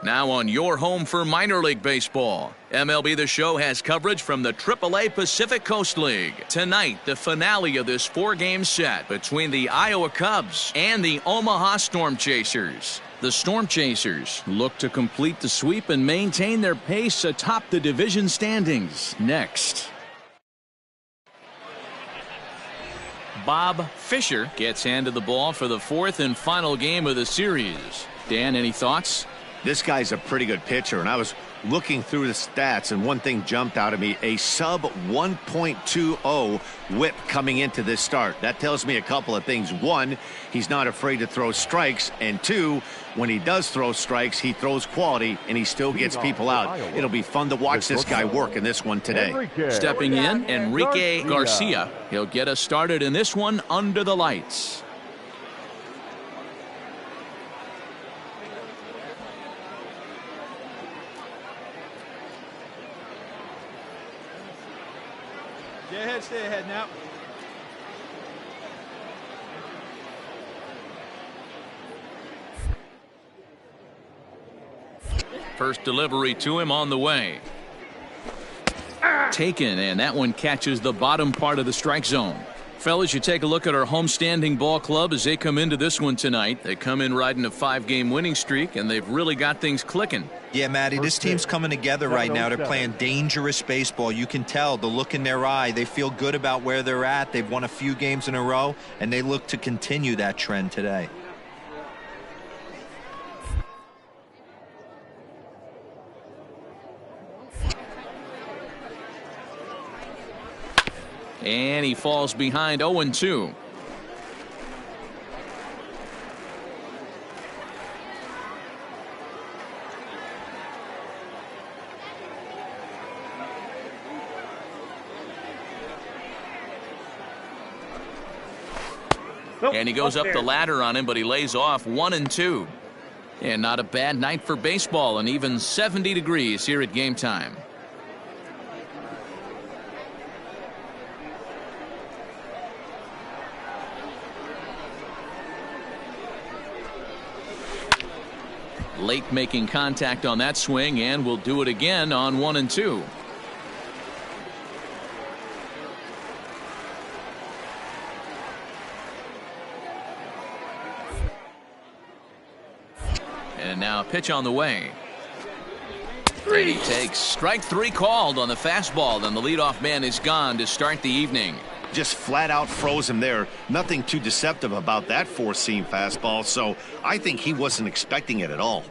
Now on your home for minor league baseball, MLB The Show has coverage from the AAA Pacific Coast League. Tonight, the finale of this four-game set between the Iowa Cubs and the Omaha Storm Chasers. The Storm Chasers look to complete the sweep and maintain their pace atop the division standings. Next. Bob Fisher gets handed the ball for the fourth and final game of the series. Dan, any thoughts? This guy's a pretty good pitcher, and I was looking through the stats, and one thing jumped out at me, a sub 1.20 whip coming into this start. That tells me a couple of things. One, he's not afraid to throw strikes, and two, when he does throw strikes, he throws quality, and he still gets people out. It'll be fun to watch this guy work in this one today. Stepping in, Enrique Garcia. He'll get us started in this one under the lights. Stay ahead now. First delivery to him on the way. Taken, and that one catches the bottom part of the strike zone. Fellas, you take a look at our homestanding ball club as they come into this one tonight. They come in riding a 5-game winning streak, and they've really got things clicking. Yeah, Matty, this team's coming together right now. They're playing dangerous baseball. You can tell the look in their eye. They feel good about where they're at. They've won a few games in a row, and they look to continue that trend today. And he falls behind 0-2. And he goes up the ladder on him, but he lays off 1-2. And not a bad night for baseball, and even 70 degrees here at game time. Late making contact on that swing, and will do it again on 1-2. And now a pitch on the way. And he takes strike 3 called on the fastball, and the leadoff man is gone to start the evening. Just flat out froze him there. Nothing too deceptive about that four-seam fastball, so I think he wasn't expecting it at all.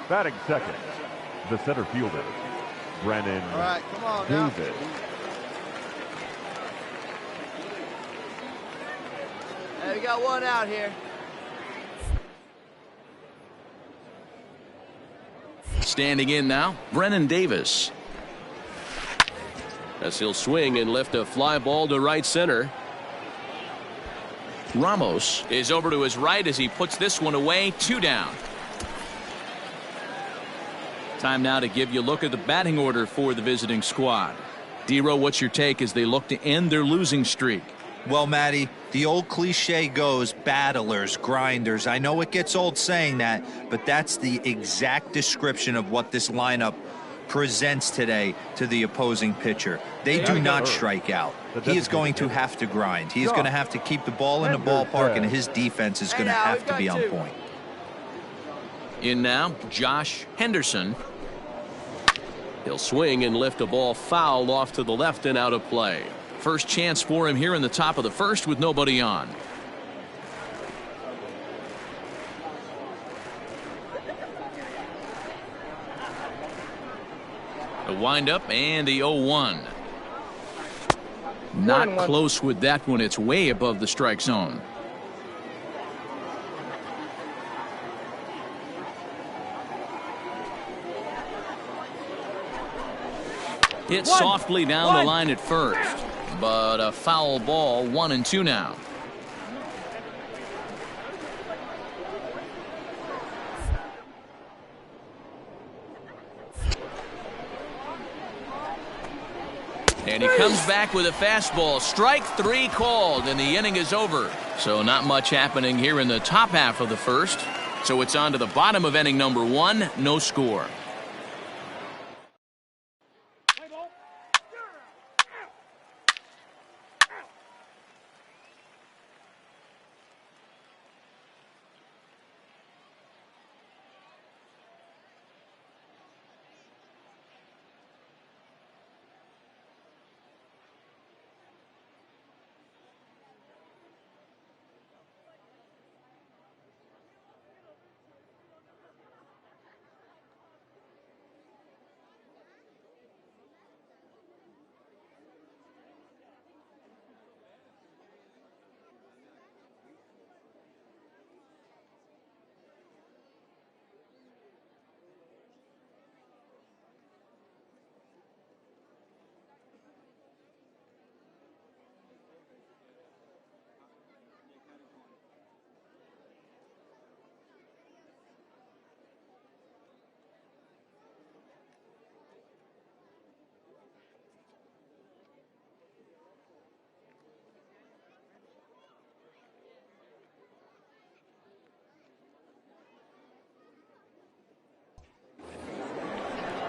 Batting second, the center fielder, Brennan Davis. Hey, we got one out here. Standing in now, Brennan Davis. As he'll swing and lift a fly ball to right center. Ramos is over to his right as he puts this one away. 2 down. Time now to give you a look at the batting order for the visiting squad. Dero, what's your take as they look to end their losing streak? Well, Matty, the old cliche goes battlers, grinders. I know it gets old saying that, but that's the exact description of what this lineup presents today to the opposing pitcher. They do not strike out. He is going to have to grind. He is going to have to keep the ball in the ballpark, and his defense is going to have to be on point. In now, Josh Henderson. He'll swing and lift a ball foul off to the left and out of play. First chance for him here in the top of the first with nobody on. The windup and the 0-1. Not close with that one. It's way above the strike zone. Hit softly down the line at first, but a foul ball. 1-2 now. And he comes back with a fastball. Strike 3 called, and the inning is over. So not much happening here in the top half of the first. So it's on to the bottom of inning number 1, no score.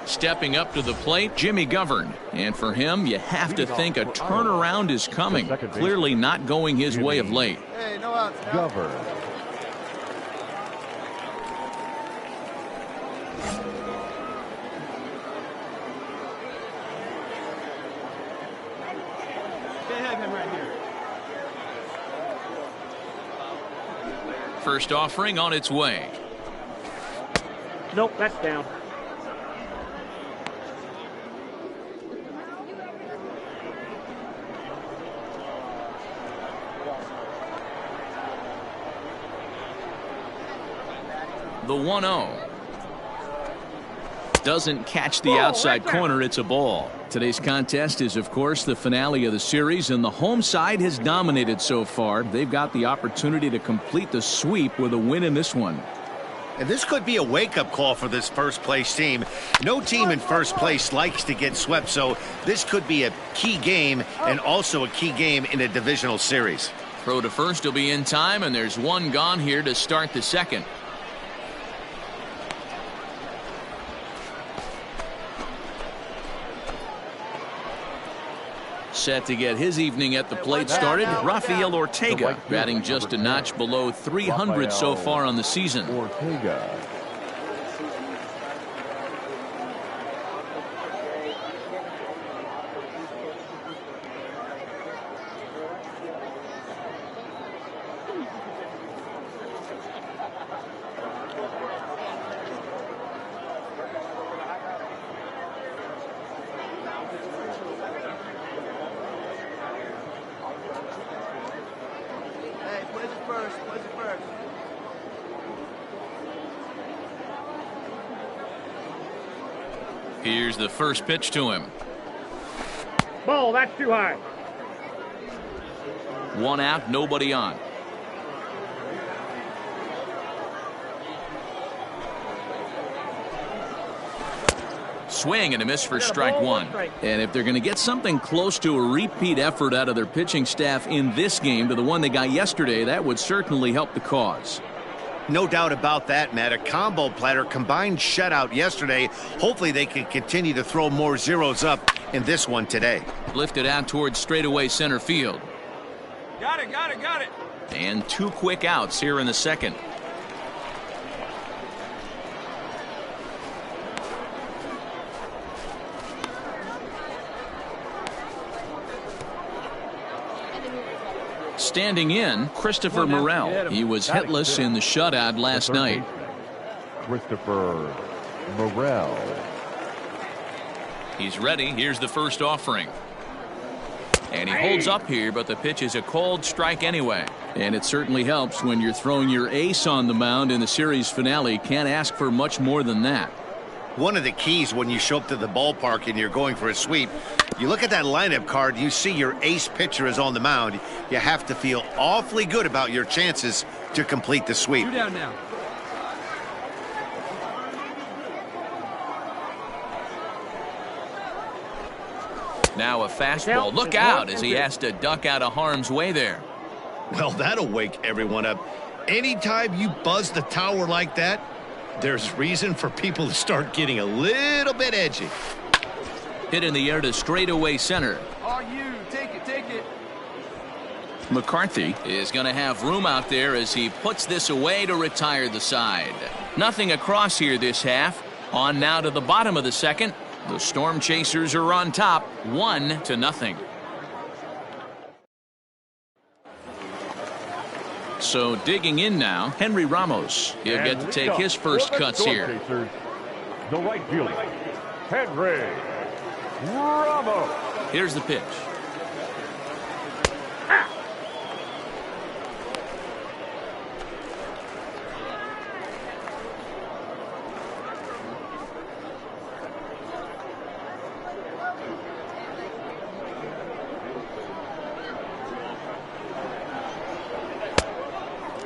Stepping up to the plate, Jimmy Govern. And for him, you have to think a turnaround is coming. Clearly not going his way of late. Hey, no outs. Govern. They have him right here. First offering on its way. Nope, that's down. The 1-0. Doesn't catch the outside corner. It's a ball. Today's contest is, of course, the finale of the series, and the home side has dominated so far. They've got the opportunity to complete the sweep with a win in this one. And this could be a wake-up call for this first-place team. No team in first place likes to get swept, so this could be a key game and also a key game in a divisional series. Throw to first will be in time, and there's one gone here to start the second. Set to get his evening at the plate started, Rafael Ortega, batting just a notch below 300 so far on the season. Ortega. Here's the first pitch to him. Ball, that's too high. One out, nobody on. Swing and a miss for strike one. And if they're going to get something close to a repeat effort out of their pitching staff in this game to the one they got yesterday, that would certainly help the cause. No doubt about that, Matt. A combo platter, combined shutout yesterday. Hopefully they can continue to throw more zeros up in this one today. Lifted out towards straightaway center field. Got it, got it, got it. And two quick outs here in the second. Standing in, Christopher Morel. He was hitless in the shutout last night. Christopher Morel. He's ready. Here's the first offering. And he holds up here, but the pitch is a called strike anyway. And it certainly helps when you're throwing your ace on the mound in the series finale. Can't ask for much more than that. One of the keys when you show up to the ballpark and you're going for a sweep, you look at that lineup card, you see your ace pitcher is on the mound. You have to feel awfully good about your chances to complete the sweep. 2 down now. Now a fastball. Look out as he has to duck out of harm's way there. Well, that'll wake everyone up. Anytime you buzz the tower like that, there's reason for people to start getting a little bit edgy. Hit in the air to straightaway center. Are you? Take it, take it. McCarthy is going to have room out there as he puts this away to retire the side. Nothing across here this half. On now to the bottom of the second. The Storm Chasers are on top, 1-0. So digging in now, Henry Ramos. He'll get to take his first cuts here. Chasers, the right fielder, Henry Ramos. Here's the pitch.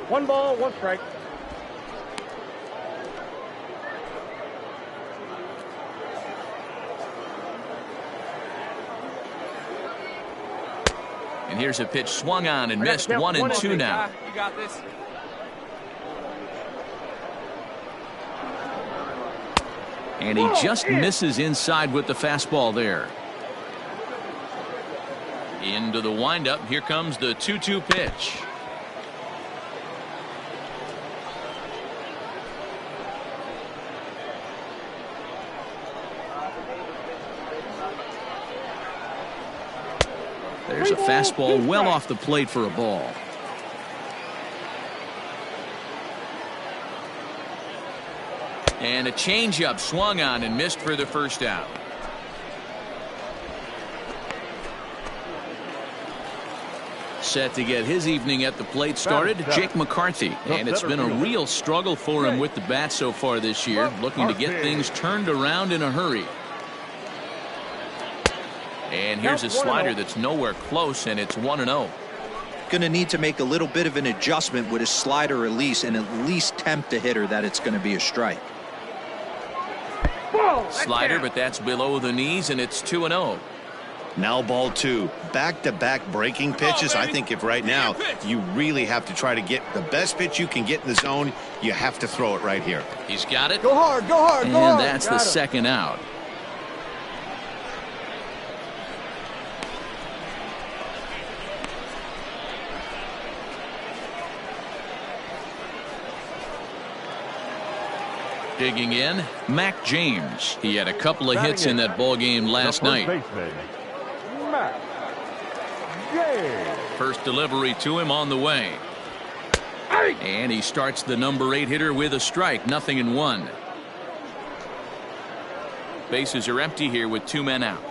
One ball, one strike. And here's a pitch swung on and missed. 1-2 now. You got this. And he just misses inside with the fastball there. Into the windup. Here comes the 2-2 pitch. There's a fastball well off the plate for a ball. And a changeup swung on and missed for the first out. Set to get his evening at the plate started, Jake McCarthy. And it's been a real struggle for him with the bat so far this year, looking to get things turned around in a hurry. And here's a slider that's nowhere close, and it's 1-0. Going to need to make a little bit of an adjustment with his slider release and at least tempt the hitter that it's going to be a strike. Slider, but that's below the knees, and it's 2-0. Now ball two. Back-to-back breaking pitches. I think if right now you really have to try to get the best pitch you can get in the zone, you have to throw it right here. He's got it. Go hard, go hard, and go hard. That's the second out. Digging in, Mac James. He had a couple of hits in that ball game last night. Mac James. First delivery to him on the way. And he starts the number 8 hitter with a strike. 0-1. Bases are empty here with 2 men out.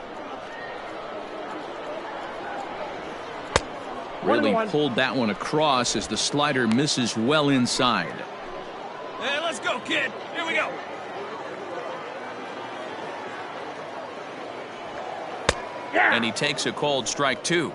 Really pulled that one across as the slider misses well inside. Hey, let's go, kid. Here we go. And he takes a called strike 2.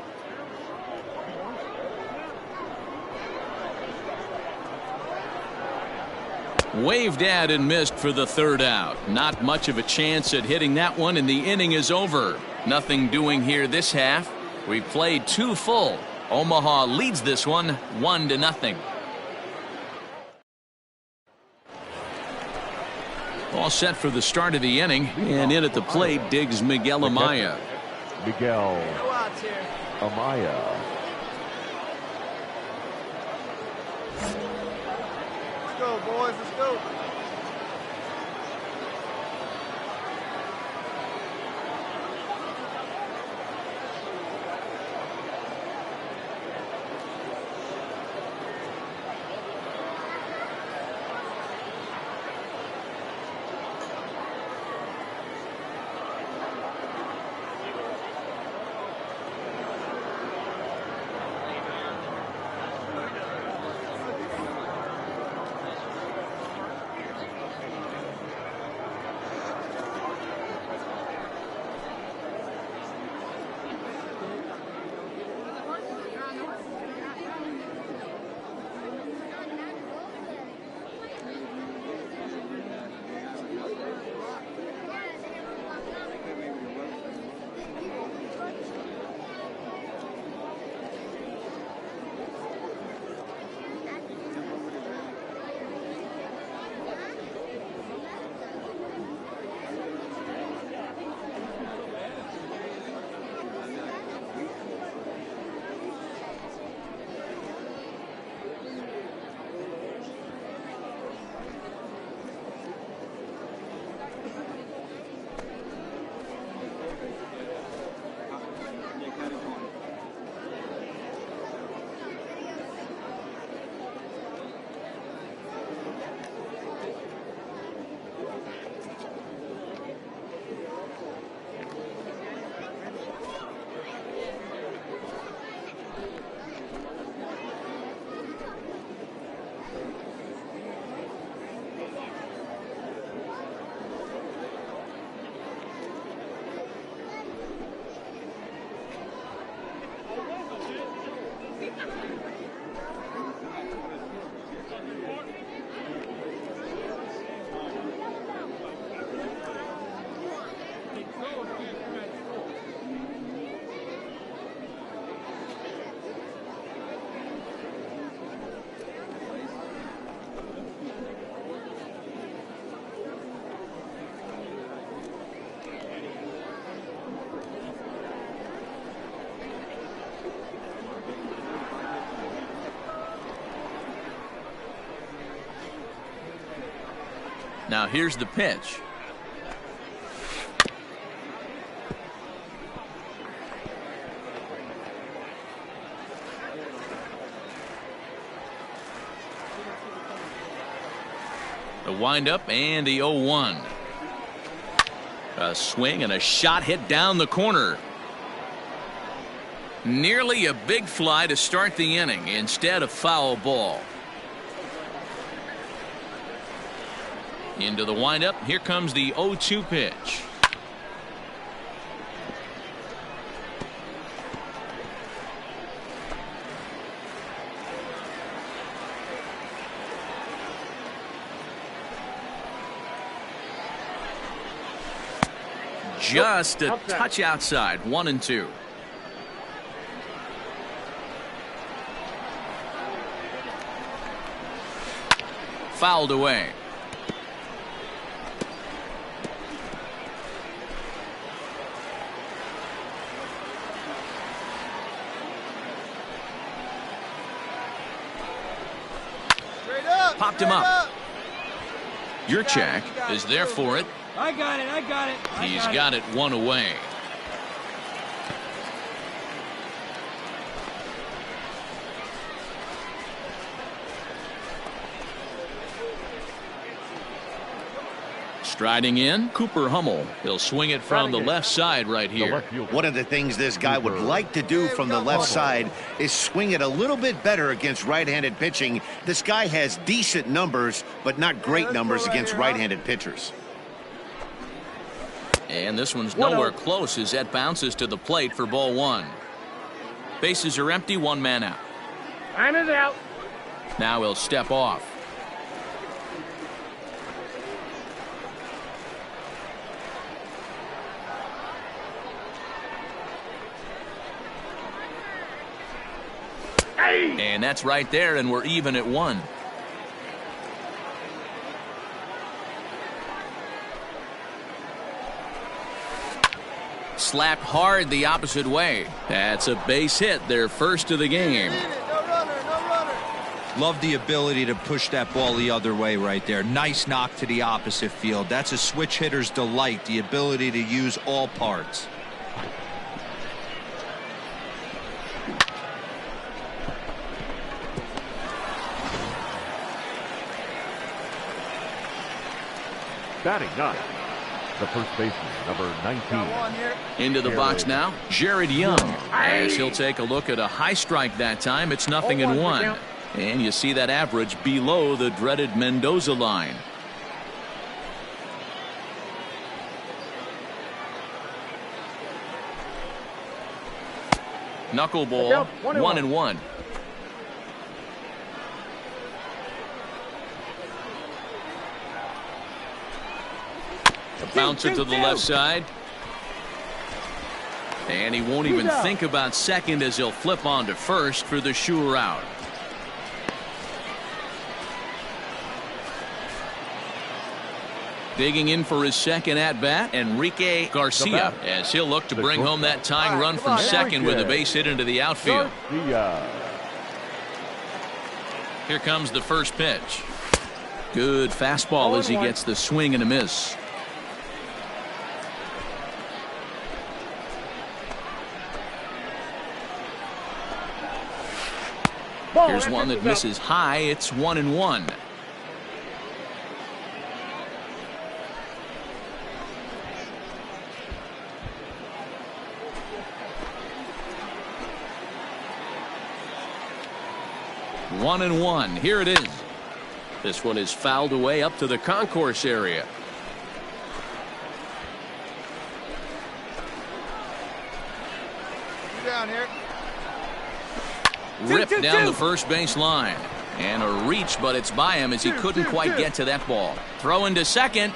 Waved at and missed for the third out. Not much of a chance at hitting that one, and the inning is over. Nothing doing here this half. We played 2 full. Omaha leads this one 1-0. All set for the start of the inning, and in at the plate digs Miguel Amaya. Miguel Amaya. Let's go, boys. Let's go. Now here's the pitch. The windup and the 0-1. A swing and a shot hit down the corner. Nearly a big fly to start the inning. Instead, a foul ball. Into the windup. Here comes the 0-2 pitch. Just a touch outside. 1-2. Fouled away. Popped him up. Your check is there for it. I got it. He's got it one away. Striding in, Cooper Hummel. He'll swing it from the left side right here. One of the things this guy would like to do from the left side is swing it a little bit better against right-handed pitching. This guy has decent numbers, but not great numbers against right-handed pitchers. And this one's nowhere close as that bounces to the plate for ball one. Bases are empty, one man out. Time is out. Now he'll step off. And that's right there, and we're even at one. Slapped hard the opposite way. That's a base hit, their first of the game. Love the ability to push that ball the other way right there. Nice knock to the opposite field. That's a switch hitter's delight, the ability to use all parts. Batting ninth, the first baseman, number 19. Into the box now, Jared Young. As he'll take a look at a high strike that time. It's 0-1. And you see that average below the dreaded Mendoza line. Knuckleball, 1-1. Bouncer to the left side. And he won't even think about second as he'll flip on to first for the sure out. Digging in for his second at-bat, Enrique Garcia, as he'll look to bring home that tying run from second with a base hit into the outfield. Here comes the first pitch. Good fastball as he gets the swing and a miss. Here's one that misses high. It's 1-1. Here it is. This one is fouled away up to the concourse area. Down here. Ripped down the first base line. And a reach, but it's by him as he couldn't quite get to that ball. Throw into second.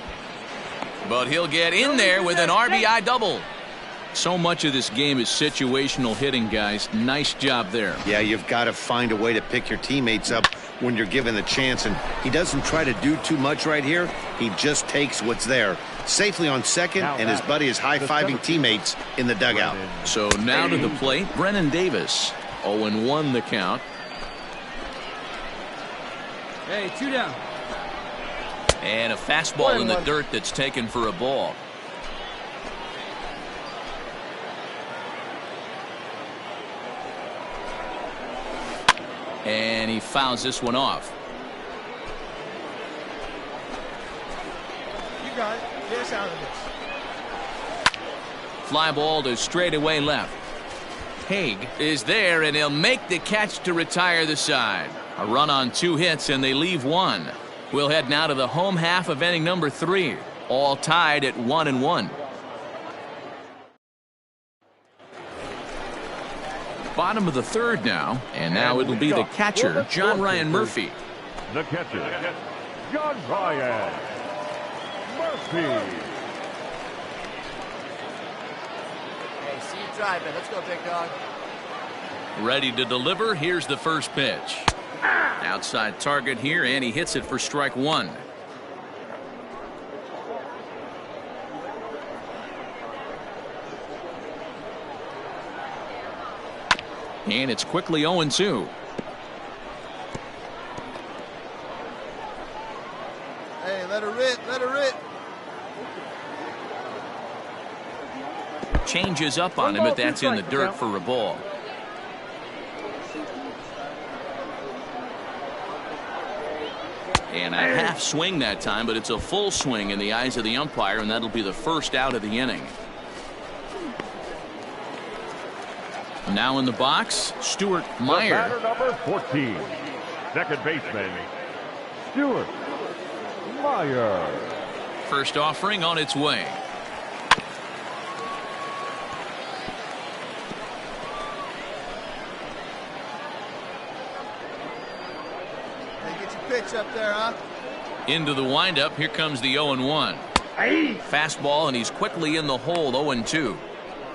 But he'll get in there with an RBI double. So much of this game is situational hitting, guys. Nice job there. Yeah, you've got to find a way to pick your teammates up when you're given the chance. And he doesn't try to do too much right here. He just takes what's there. Safely on second, and his buddy is high-fiving teammates in the dugout. So now to the plate, Brennan Davis. 0-1 the count. Hey, 2 down. And a fastball in the dirt that's taken for a ball. And he fouls this one off. You got it. Get us out of this. Fly ball to straightaway left. Haig is there, and he'll make the catch to retire the side. A run on 2 hits, and they leave 1. We'll head now to the home half of inning number 3. All tied at 1-1. Bottom of the 3rd now, and now it'll be the catcher, John Ryan Murphy. The catcher, John Ryan Murphy. Hey, see you driving. Let's go, big dog. Ready to deliver. Here's the first pitch. Outside target here, and he hits it for strike 1. And it's quickly 0-2. Hey, let her rip. Let her rip. Changes up on him, but that's in the dirt for a ball. And a half swing that time, but it's a full swing in the eyes of the umpire, and that'll be the first out of the inning. Now in the box, Stuart Meyer. Batter number 14, second baseman, Stuart Meyer. First offering on its way. Hey, get your pitch up there, huh? Into the windup. Here comes the 0-1. Fastball, and he's quickly in the hole. 0-2.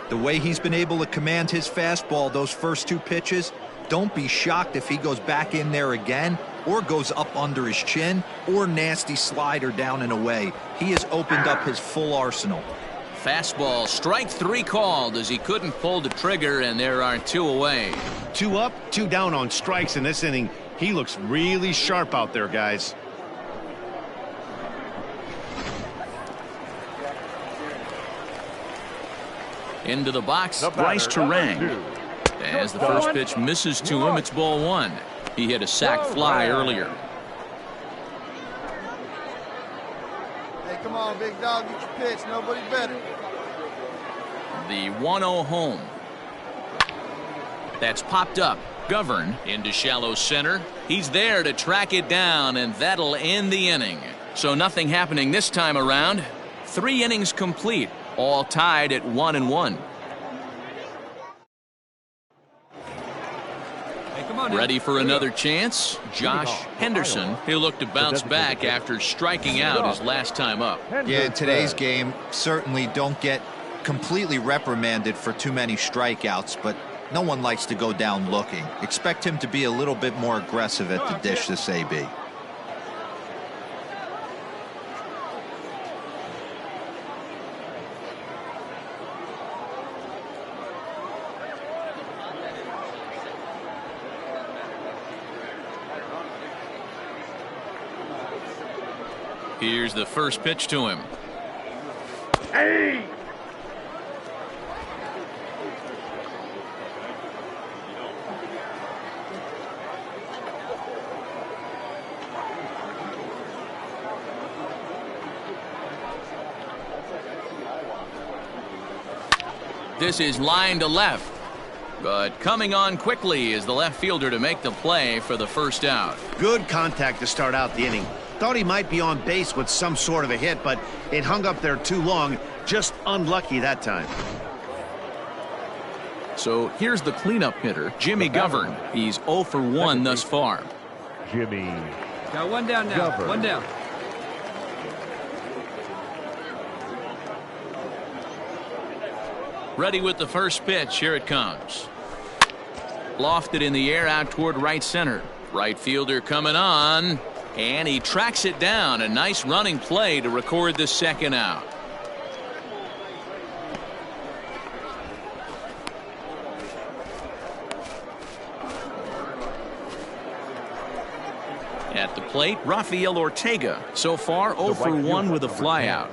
The way he's been able to command his fastball those first 2 pitches, don't be shocked if he goes back in there again or goes up under his chin or nasty slider down and away. He has opened up his full arsenal. Fastball, strike 3 called as he couldn't pull the trigger, and there are 2 away. 2 up, 2 down on strikes in this inning. He looks really sharp out there, guys. Into the box, Bryce Terang. As the first pitch misses to him, it's ball 1. He hit a sac fly earlier. Hey, come on, big dog. Get your pitch. Nobody better. The 1-0 home. That's popped up. Govern into shallow center. He's there to track it down, and that'll end the inning. So nothing happening this time around. 3 innings complete. All tied at 1-1. Ready for another chance? Josh Henderson. He'll look to bounce back after striking out his last time up. Yeah, in today's game, certainly don't get completely reprimanded for too many strikeouts, but no one likes to go down looking. Expect him to be a little bit more aggressive at the dish this AB. Here's the first pitch to him. Hey! This is line to left. But coming on quickly is the left fielder to make the play for the first out. Good contact to start out the inning. Thought he might be on base with some sort of a hit, but it hung up there too long. Just unlucky that time. So here's the cleanup hitter, Jimmy Govern. He's 0 for 1 thus far. Jimmy. Got 1 down now. Govern. 1 down. Ready with the first pitch. Here it comes. Lofted in the air out toward right center. Right fielder coming on. And he tracks it down. A nice running play to record the second out. At the plate, Rafael Ortega. So far, 0 for 1 with a flyout.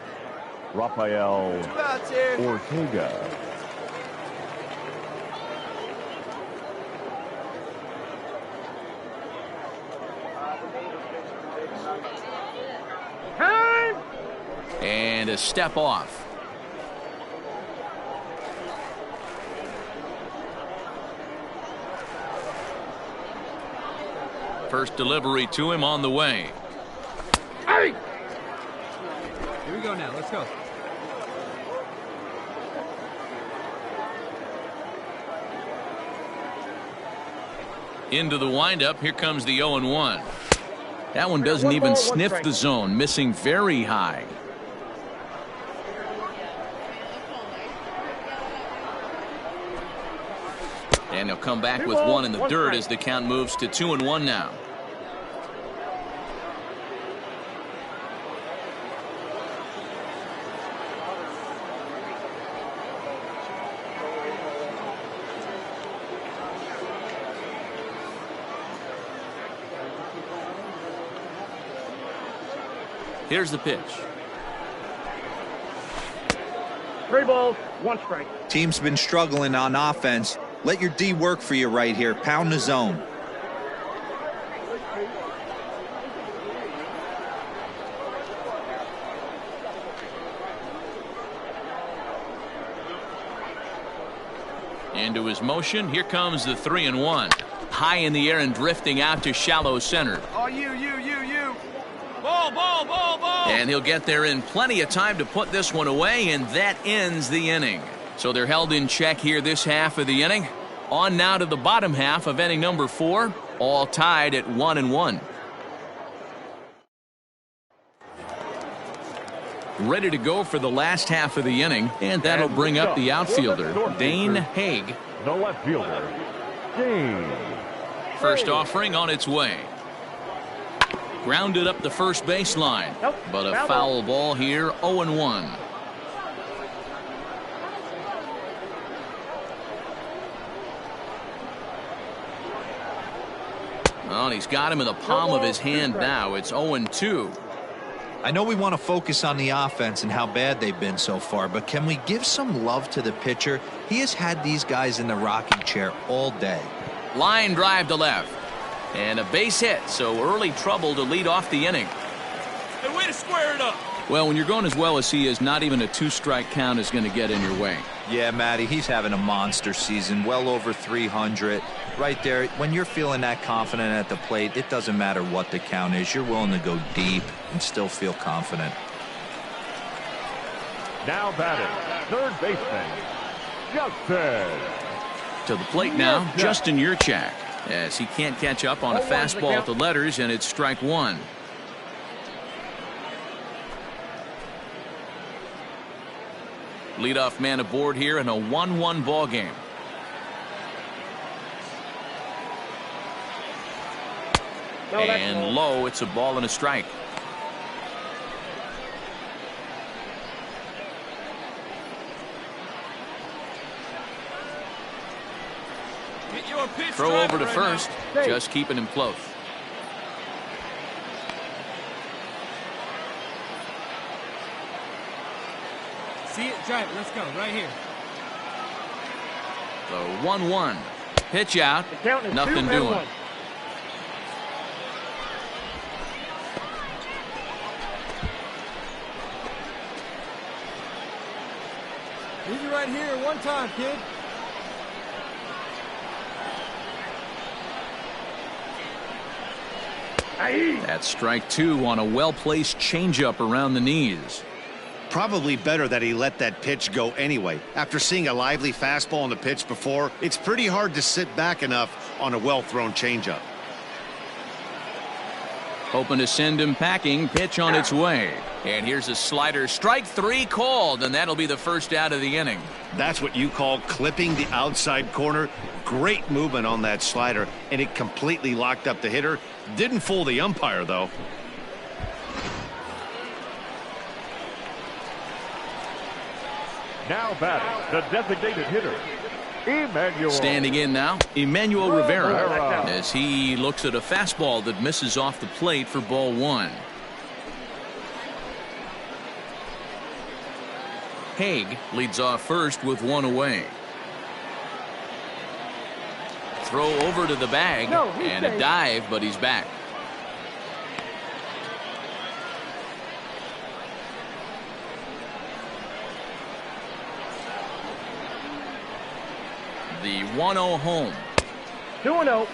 Rafael Ortega. And a step off. First delivery to him on the way. Hey! Here we go now. Let's go. Into the windup. Here comes the 0-1. That one doesn't even sniff the zone, missing very high. And he'll come back with one in the dirt as the count moves to 2-1 now. Here's the pitch. 3 balls, 1 strike. Team's been struggling on offense. Let your D work for you right here. Pound the zone. Into his motion. Here comes the 3-1. High in the air and drifting out to shallow center. Oh, you. Ball. And he'll get there in plenty of time to put this one away, and that ends the inning. So they're held in check here this half of the inning. On now to the bottom half of inning number 4, all tied at 1-1. Ready to go for the last half of the inning, and that'll bring up the outfielder, Dane Haig. The left fielder, Dane. First offering on its way. Grounded up the first baseline, but a foul ball here, 0-1. Well, and he's got him in the palm of his hand now. It's 0-2. I know we want to focus on the offense and how bad they've been so far, but can we give some love to the pitcher? He has had these guys in the rocking chair all day. Line drive to left. And a base hit, so early trouble to lead off the inning. Hey, way to square it up. Well, when you're going as well as he is, not even a 2-strike count is going to get in your way. Yeah, Matty, he's having a monster season, well over 300. Right there, when you're feeling that confident at the plate, it doesn't matter what the count is. You're willing to go deep and still feel confident. Now batting, third baseman, Justin. To the plate now, Justin Yurchak, as he can't catch up on a fastball at the letters, and it's strike 1. Leadoff man aboard here in a 1-1 ball game. And low, it's a ball and a strike. Throw over to first, just keeping him close. See it, drive it. Let's go right here. The 1-1. Pitch out. Nothing doing. Leave it right here one time, kid. That's strike 2 on a well-placed changeup around the knees. Probably better that he let that pitch go anyway. After seeing a lively fastball on the pitch before, it's pretty hard to sit back enough on a well-thrown changeup. Hoping to send him packing. Pitch on its way. And here's a slider. Strike 3 called, and that'll be the first out of the inning. That's what you call clipping the outside corner. Great movement on that slider, and it completely locked up the hitter. Didn't fool the umpire, though. Now batting, the designated hitter, Emmanuel. Standing in now, Emmanuel Rivera, Rivera. as he looks at a fastball that misses off the plate for ball one. Haig leads off first with one away. Throw over to the bag and a dive, but he's back. The 1-0 home. 2-0.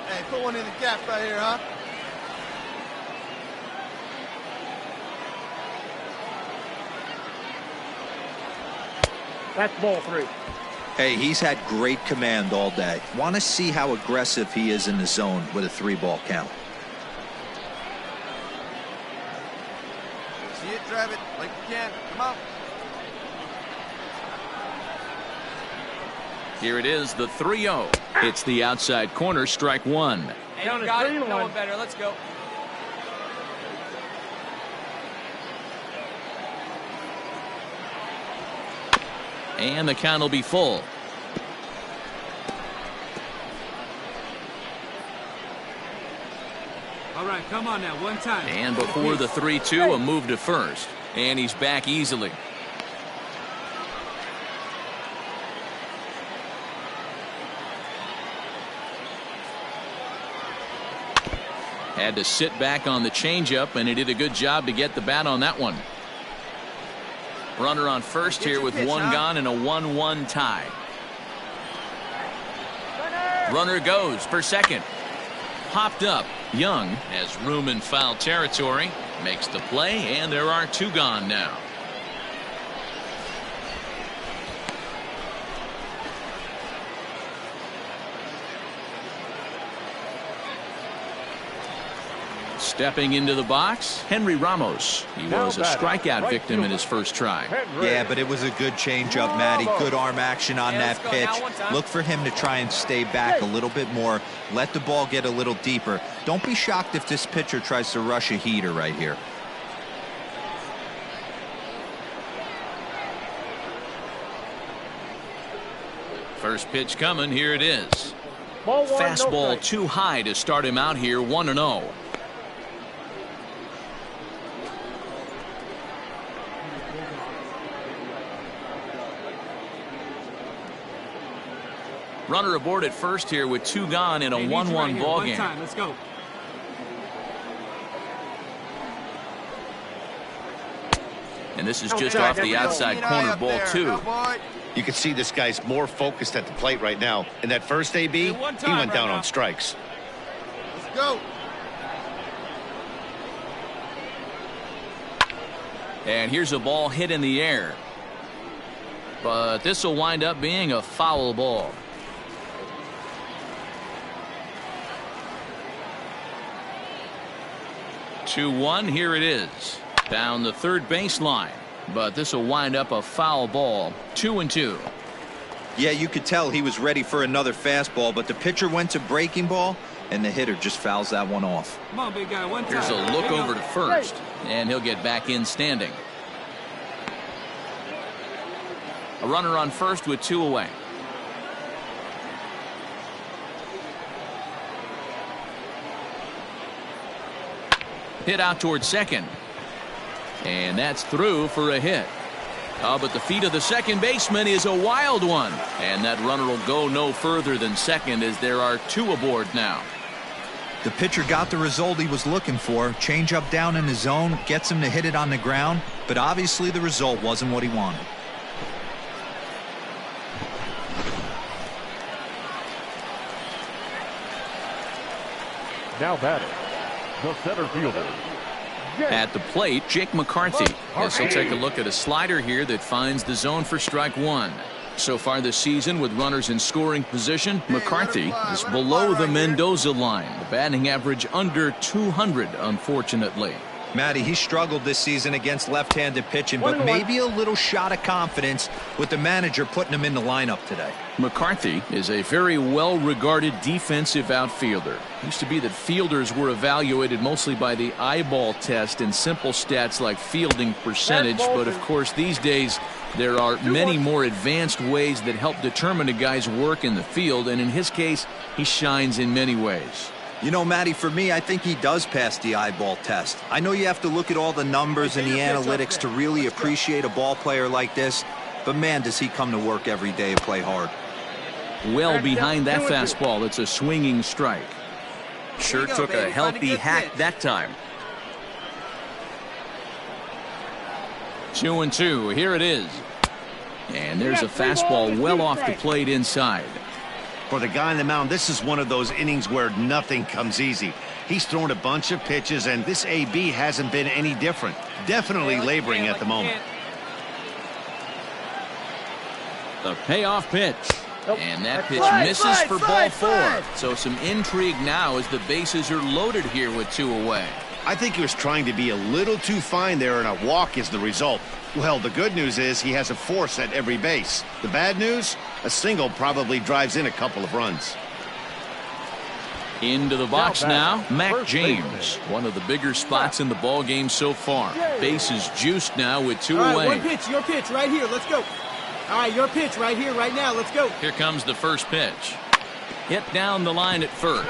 Hey, put one in the gap right here, huh? That's ball 3. Hey, he's had great command all day. Want to see how aggressive he is in the zone with a 3-ball count. See it, drive it like you can. Come on. Here it is, the 3-0. It's the outside corner, strike one. Hey, you got it. No one better. Let's go. And the count will be full. All right, come on now, one time. And before the 3-2, a move to first. And he's back easily. Had to sit back on the changeup, and he did a good job to get the bat on that one. Runner on first here with one gone and a 1-1 tie. Runner goes for second. Popped up. Young has room in foul territory. Makes the play, and there are two gone now. Stepping into the box, Henry Ramos. He was a strikeout victim in his first try. Yeah, but it was a good changeup, Matty. Good arm action on that pitch. Look for him to try and stay back a little bit more. Let the ball get a little deeper. Don't be shocked if this pitcher tries to rush a heater right here. First pitch coming. Here it is. Ball 1, Fastball no too high to start him out here, 1-0. Runner aboard at first here with two gone in a 1-1 ball game. Let's go. And this is just off the outside corner, ball two. You can see this guy's more focused at the plate right now. In that first AB, he went down on strikes. Let's go. And here's a ball hit in the air. But this will wind up being a foul ball. 2-1, here it is. Down the third baseline. But this will wind up a foul ball. 2-2. Yeah, you could tell he was ready for another fastball, but the pitcher went to breaking ball, and the hitter just fouls that one off. Come on, big guy, one time. Here's a look over to first, and he'll get back in standing. A runner on first with two away. Hit out towards second. And that's through for a hit. Oh, but the feet of the second baseman is a wild one. And that runner will go no further than second as there are two aboard now. The pitcher got the result he was looking for. Change up down in the zone, gets him to hit it on the ground. But obviously the result wasn't what he wanted. Now batting, the center fielder. At the plate, Jake McCarthy. Yes, he'll take a look at a slider here that finds the zone for strike one. So far this season, with runners in scoring position, McCarthy is below the Mendoza line. The batting average under 200, unfortunately. Matty, he struggled this season against left-handed pitching, but maybe a little shot of confidence with the manager putting him in the lineup today. McCarthy is a very well-regarded defensive outfielder. Used to be that fielders were evaluated mostly by the eyeball test and simple stats like fielding percentage, but of course these days there are many more advanced ways that help determine a guy's work in the field, and in his case, he shines in many ways. You know, Matty, for me, I think he does pass the eyeball test. I know you have to look at all the numbers and the analytics to really appreciate a ball player like this, but man, does he come to work every day and play hard. Well behind that fastball, it's a swinging strike. Sure took a healthy hack that time. 2-2, here it is. And there's a fastball well off the plate inside. For the guy on the mound, this is one of those innings where nothing comes easy. He's thrown a bunch of pitches, and this AB hasn't been any different. Definitely laboring at the moment. The payoff pitch. And that pitch misses for ball 4. So some intrigue now as the bases are loaded here with 2 away. I think he was trying to be a little too fine there, and a walk is the result. Well, the good news is he has a force at every base. The bad news? A single probably drives in a couple of runs. Into the box now, Mac James. One of the bigger spots in the ball game so far. Bases juiced now with 2 away. All right, one pitch, your pitch right here. Let's go. All right, your pitch right here, right now. Let's go. Here comes the first pitch. Hit down the line at first.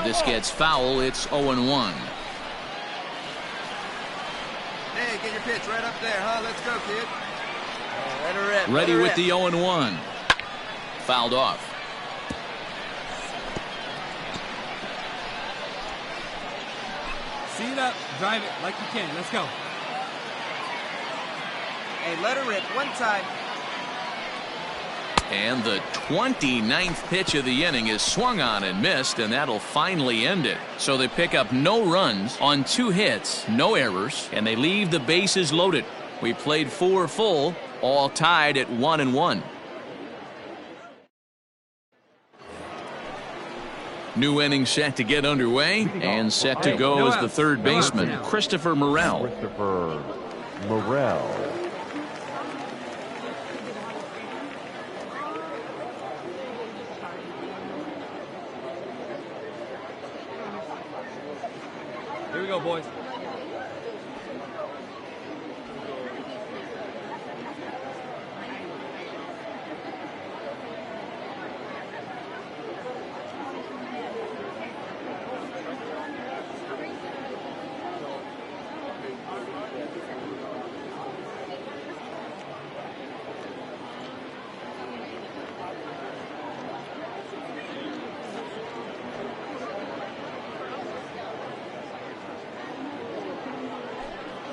This gets foul. It's 0-1. Hey, get your pitch right up there, huh? Let's go, kid. Let her rip. Ready with the 0-1. Fouled off. See it up, drive it like you can. Let's go. Hey, let her rip one time. And the 29th pitch of the inning is swung on and missed, and that'll finally end it. So they pick up no runs on 2 hits, no errors, and they leave the bases loaded. We played 4 full, all tied at 1-1. New inning set to get underway, and set to go is the third baseman, Christopher Morel. Christopher Morel. Here we go, boys.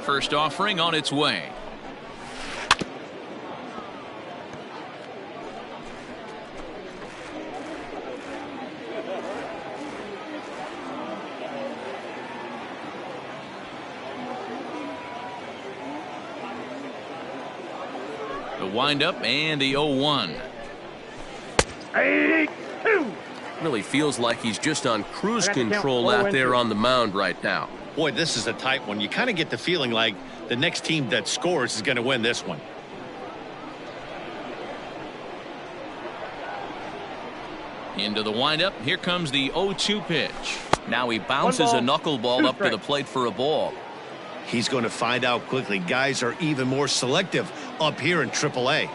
First offering on its way. The windup and the 0-1. 8-2. Really feels like he's just on cruise control out there on the mound right now. Boy, this is a tight one. You kind of get the feeling like the next team that scores is going to win this one. Into the windup. Here comes the 0-2 pitch. Now he bounces a knuckleball up to the plate for a ball. He's going to find out quickly. Guys are even more selective up here in AAA.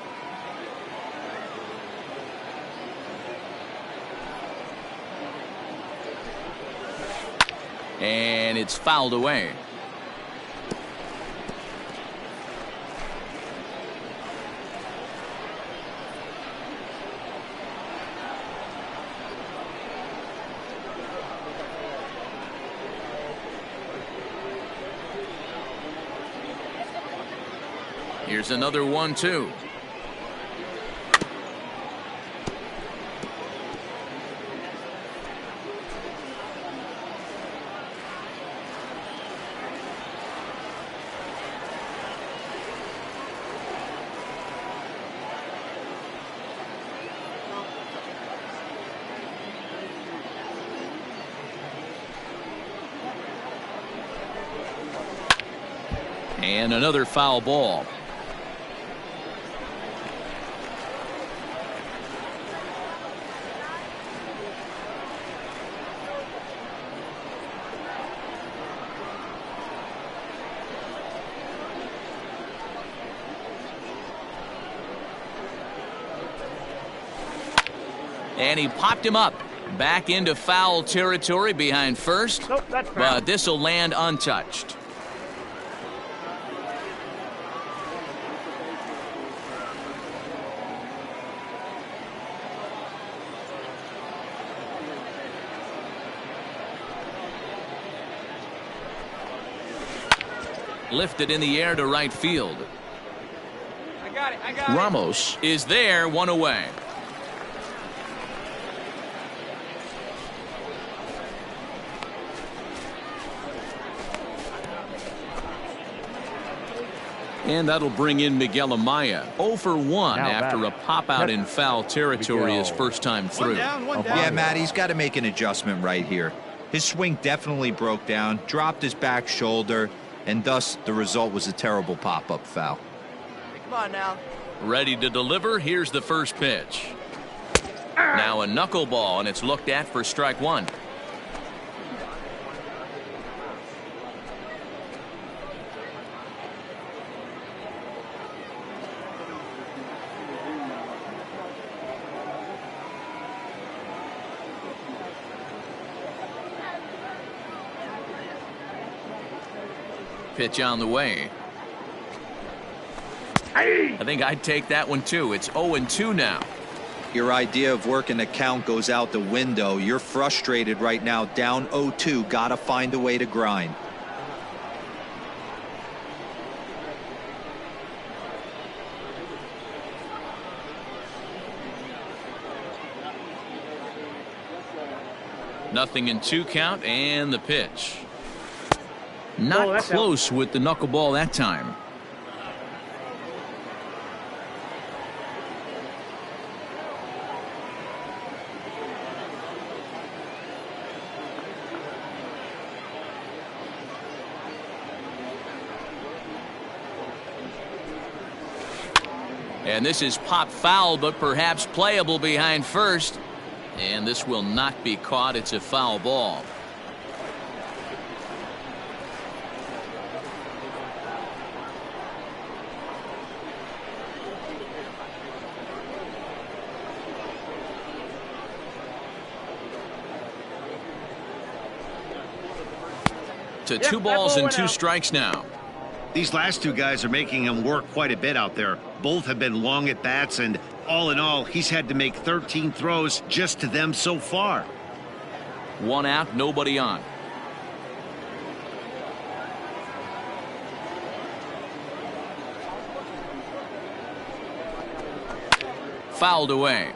And it's fouled away. Here's another 1-2. And another foul ball. And he popped him up. Back into foul territory behind first. Nope, that's foul. But this will land untouched. Lifted in the air to right field. I got it. Ramos is there, one away. And that'll bring in Miguel Amaya. 0 for 1 Now after back. a pop out in foul territory his first time through. One down. Yeah, Matt, he's got to make an adjustment right here. His swing definitely broke down, dropped his back shoulder, and thus the result was a terrible pop-up foul. Come on now. Ready to deliver. Here's the first pitch. Now a knuckleball, and it's looked at for strike one. Pitch on the way. I think I'd take that one too. It's 0-2 now. Your idea of working the count goes out the window. You're frustrated right now, down 0-2. Got to find a way to grind. Nothing in 2 count, and the pitch. Not that's out. close with the knuckleball that time. And this is pop foul, but perhaps playable behind first. And this will not be caught. It's a foul ball. To 2 balls and 2 strikes now. These last 2 guys are making him work quite a bit out there. Both have been long at bats, and all in all, he's had to make 13 throws just to them so far. 1 out, nobody on. Fouled away.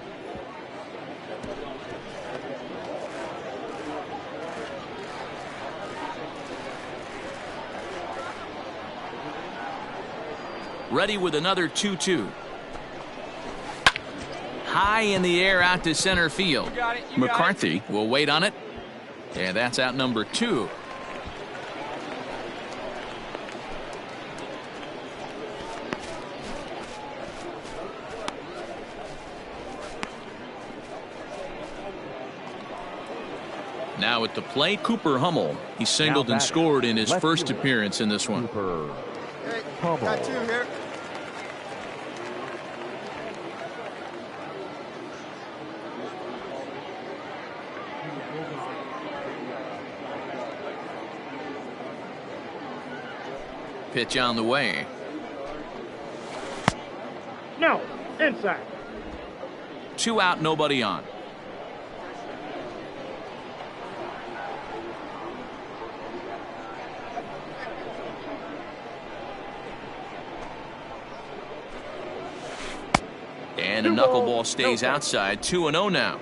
Ready with another 2-2. High in the air out to center field. McCarthy will wait on it. And that's out number 2. Now at the plate, Cooper Hummel. He singled and scored in his first appearance in this one. Cooper Hey, Hummel. got 2 here. Pitch on the way. No, inside. 2 out, nobody on. And a knuckleball stays outside. 2-0 now.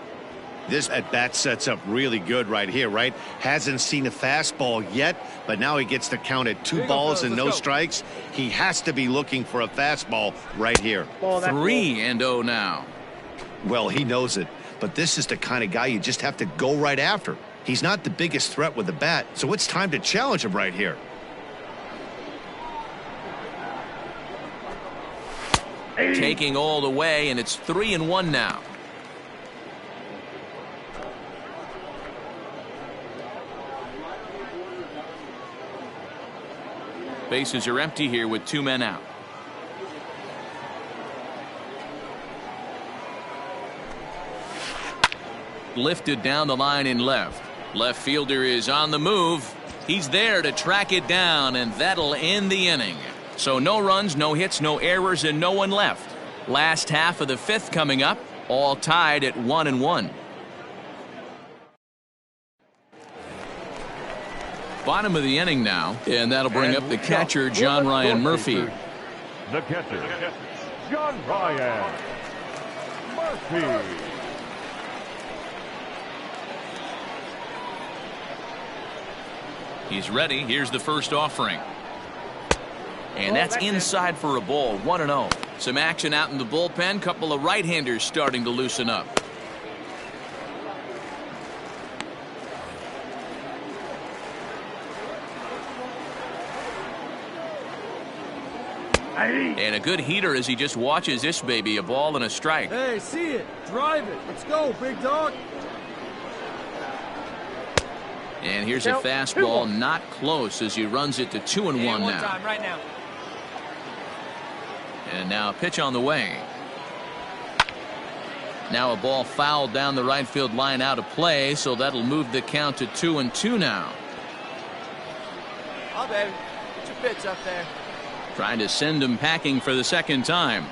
This at-bat sets up really good right here, right? Hasn't seen a fastball yet, but now he gets to count at 2 balls and no strikes. He has to be looking for a fastball right here. 3-0 now. Well, he knows it, but this is the kind of guy you just have to go right after. He's not the biggest threat with the bat, so it's time to challenge him right here. Taking all the way, and it's 3-1 now. Bases are empty here with 2 men out. Lifted down the line in left. Left fielder is on the move. He's there to track it down, and that'll end the inning. So no runs, no hits, no errors, and no one left. Last half of the 5th coming up, all tied at 1-1. Bottom of the inning now, and that'll bring up the catcher, John Ryan Murphy. The catcher, John Ryan Murphy. He's ready. Here's the first offering. And that's inside for a ball, 1-0. Some action out in the bullpen. Couple of right-handers starting to loosen up. And a good heater as he just watches this baby. A ball and a strike. Hey, see it. Drive it. Let's go, big dog. And here's a fastball, not close as he runs it to 2-1 now. Time, right now. And now a pitch on the way. Now a ball fouled down the right field line out of play, so that'll move the count to 2-2 now. Oh, baby. Get your pitch up there. Trying to send him packing for the second time.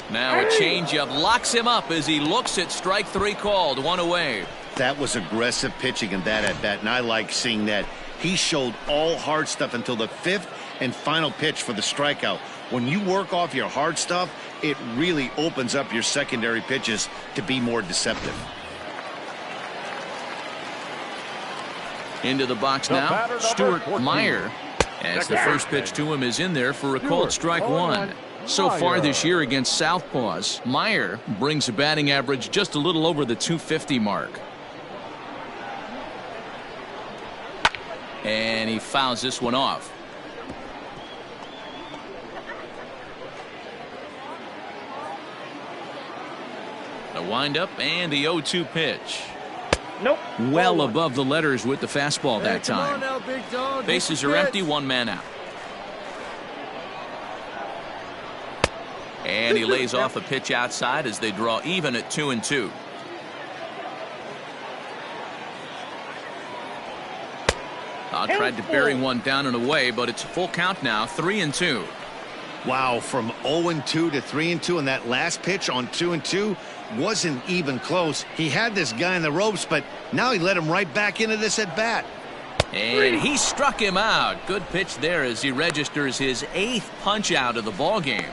Now a changeup locks him up as he looks at strike 3 called, 1 away. That was aggressive pitching in that at bat, and I like seeing that. He showed all hard stuff until the 5th and final pitch for the strikeout. When you work off your hard stuff, it really opens up your secondary pitches to be more deceptive. Into the box now, Stuart Meyer, as the first pitch to him is in there for a called strike 1. So far this year against Southpaws, Meyer brings a batting average just a little over the 250 mark. And he fouls this one off. The windup and the 0-2 pitch. Nope. Well above the letters with the fastball that time. Now, big dog. Bases are empty, 1 man out. And he lays off a pitch outside as they draw even at 2-2. Tried to bury one down and away, but it's a full count now, 3-2. Wow, from 0-2 to 3-2, and that last pitch on 2-2 wasn't even close. He had this guy in the ropes, but now he let him right back into this at bat. And he struck him out. Good pitch there as he registers his 8th punch out of the ball game.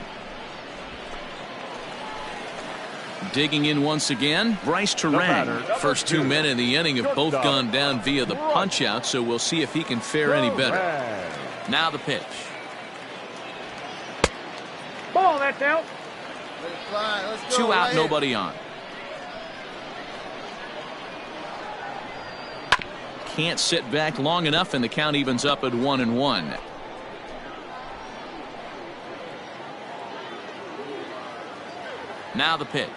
Digging in once again, Bryce Terang. First 2 men in the inning have both gone down via the punch out, so we'll see if he can fare any better. Now the pitch. Ball, that's out. Let it fly. Let's go. 2 out, right nobody on. Can't sit back long enough, and the count evens up at 1-1. Now the pitch.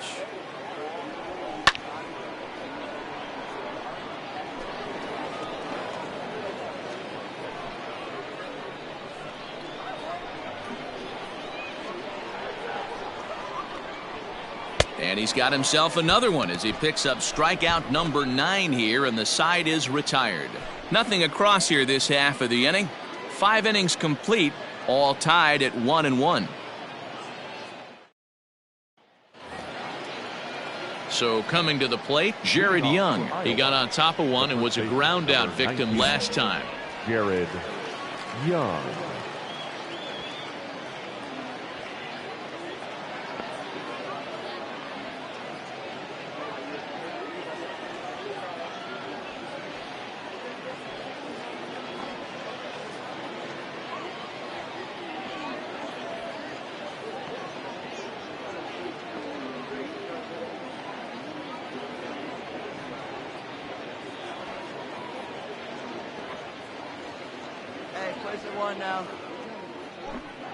And he's got himself another one as he picks up strikeout number 9 here, and the side is retired. Nothing across here this half of the inning. 5 innings complete, all tied at 1-1. So coming to the plate, Jared Young. He got on top of one and was a ground out victim last time. Jared Young. Now.